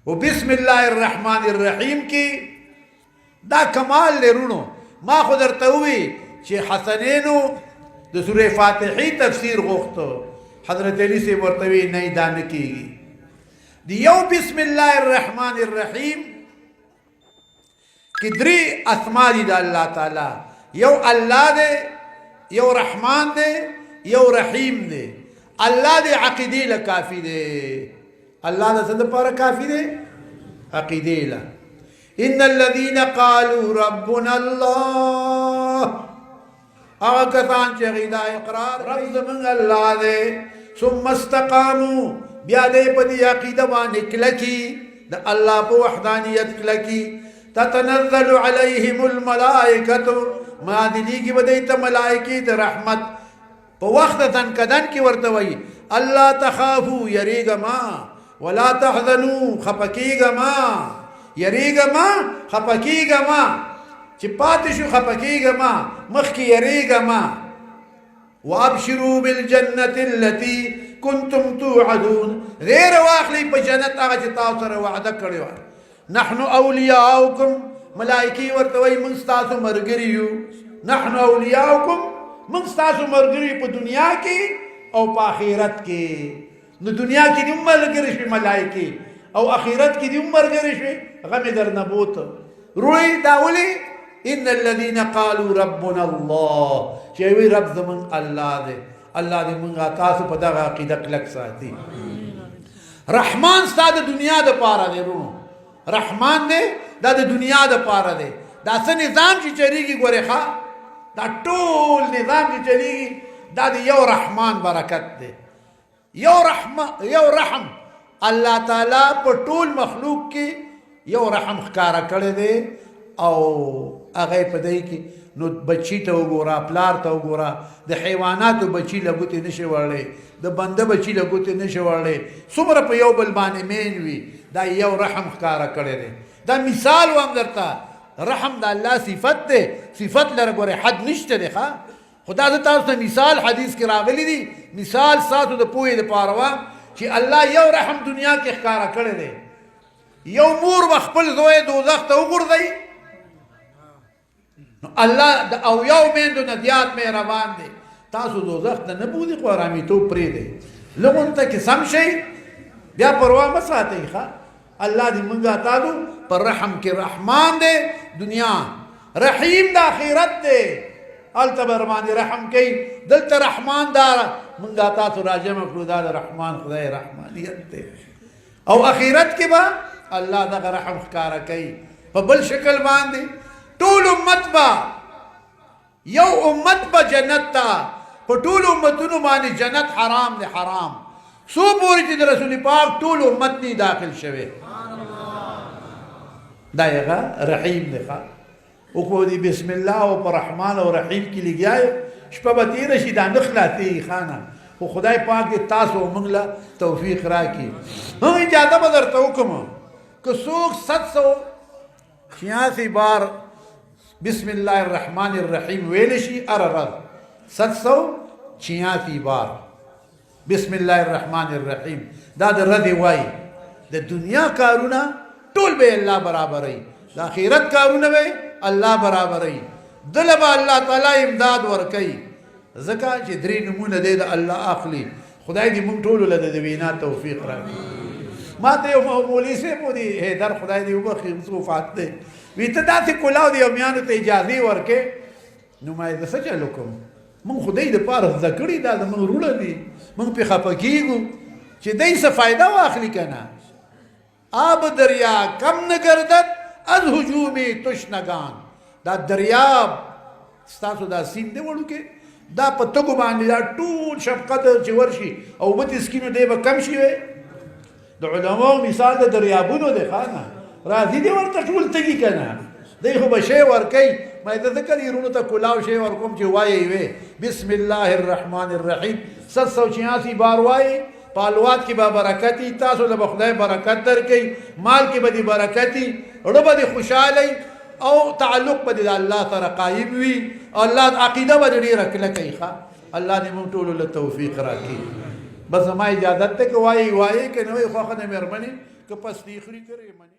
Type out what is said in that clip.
و بسم الله الرحمن الرحیم کی دا کمال لرونو ما خو درته وی چې حسنینو د سوره فاتحه تفسیر غوښتو حضرت علی سے ورته وی نه دا نه کیږي دی یو بسم الله الرحمن الرحیم کی درې اسماء دي د الله تعالی یو الله دی یو رحمان دی یو رحیم دی الله دی عقیده له کافی دی الله د څه لپاره کافی دی عقیده له ان الذين قالوا ربنا الله هغه کسان چې غیدا اقرار رب زمونږ الله دی ثم استقاموا بیا دې په دې عقیده باندې کلکی د الله په وحدانیت کلکی تتنزل عليهم الملائکه ما دې کې بدې ته ملائکه د رحمت په وخت دن کدن کې ورته وایي الله تخافوا یریګما ولا تحزنوا خفقیګما یریګما خفقیګما چې پاتې شو خفقیګما مخکې یریګما وابشروا بالجنه التي كنتم توعدون غیر واخلی په جنت هغه چې تاسو سره وعده کړی و نحن اولیاؤکم ملائکی ورته وایي موږ ستاسو مرګري یو نحن اولیاؤکم موږ ستاسو مرګري په دنیا کې او په آخرت کې نو دنیا کې دې مرګري شي ملائکی او آخرت کې دې مرګري شي غم در نبوت روی داولی ان الذين قالوا ربنا الله چې وی رب زمون الله دې الله دې مونږه تاسو په دغه عقیده کلک ساتي رحمان ستاسو د دنیا د پاره دی ورونو رحمان دې د دنیا د پاره دی دا څه نظام چې چریږي ګوره ښا دا ټول نظام چې چلیږي دا د یو رحمان برکت دی یو رحم الله تعالی په ټول مخلوق کې یو رحم ښکارا کړی دی او هغه په دې کې نو بچی ته وګوره پلار ته وګوره د حیواناتو بچی لګوتې نشي وړلې د بنده بچی لګوتې نشي وړلې څومره په یو بل باندې مین وي دا یو رحم ښکارا کړی دی دا مثال وام درته رحم د الله صفت دی صفت لره ګوره حد نشته دی ښا خدا د تاسو ته مثال حدیث کې راغلی دی مثال ساتو د پوهې لپاره وا چې الله یو رحم دنیا کې ښکارا کړی دی یو مور خپل زوی دوزخ ته وغورځوي الله د او یو میندو نه زیات مهربان دی تاسو دوزخ ته نه بوځي خو آرامیتوب پرېږدئ لږونته کې سم شئ بیا پروا مه ساتئ ښه الله دې موږ تاسو پر رحم کې رحمان دی دنیا رحیم د آخرت دی هلته به رباندې رحم کوي دلته رحمان دا موږ تاسو راجمع کړو دا د رحمان خدای رحمانیت دی او آخرت کې به الله دغه رحم ښکارا کوي په بل شکل باندې ټول امت با یو امت با جنت تا په ټول امتونو باندې جنت حرام دی حرام سو پوری چې د رسول پاک ټول امت نه داخل شوه دا یغه رحیم دی ښا او کو دی بسم الله او پر رحمان او رحیم کې لګیاي شپه به تیر شي دا نخلاتی خانه خو خدای پاک دې تاسو موږ له توفیق راکړي هم اجازه به درته وکم که څوک 786 بار بسم الله الرحمن الرحیم ویل شي اررد 786 بار بسم الله الرحمن الرحیم دا د رد وای د دنیا کارونه ټول به الله برابرای د آخرت کارونه به الله برابرای دلبا الله تعالی امداد ورکي زکه چې درې نمونه د الله اخلي خدای دې موږ ټول له د وینا توفیق راکړي ما ته یو مولوی سه مو دي هدر خدای دې وبخي وفات دې وی ته داسې کولاو دی او میانو ته اجازه ورکې نو ما یې څه چلو کوم مونږ خدای د پاره ذکرې دا د مونږ روړه دي مونږ په خپه کېږو چې دای څه فایده واخلي که نه آب دریا کم نگردد از هجوم تشنگان دا دریاب ستاسو دا سین دی وړوکې دا په تګو باندې دا ټول شفقت چې ورشي او اوبه تسکینو دی به کم شي وی د علماو مثال د دریابونو دی خانه راځي دی ورته ټول تږي که نه دی خو به شی ورکوي ما د ذکر یې ته کلاو شی ورکوم چې وایې وی بسم الله الرحمن الرحیم 786 بار وایي پالوات کې به برکتي تاسو له خدای برکت درکوي مال کې به دې برکتي ړه به دې خوشحالئ او تعلق به دې د الله سره قایم وي الله عقیده به دې ډېره کلکه وي ښه الله دې موږ ټولو له توفیق راکړي بس ما اجازت ته کوي وایي که نه وي خو خنه مهرباني که پس دی خري کوي منی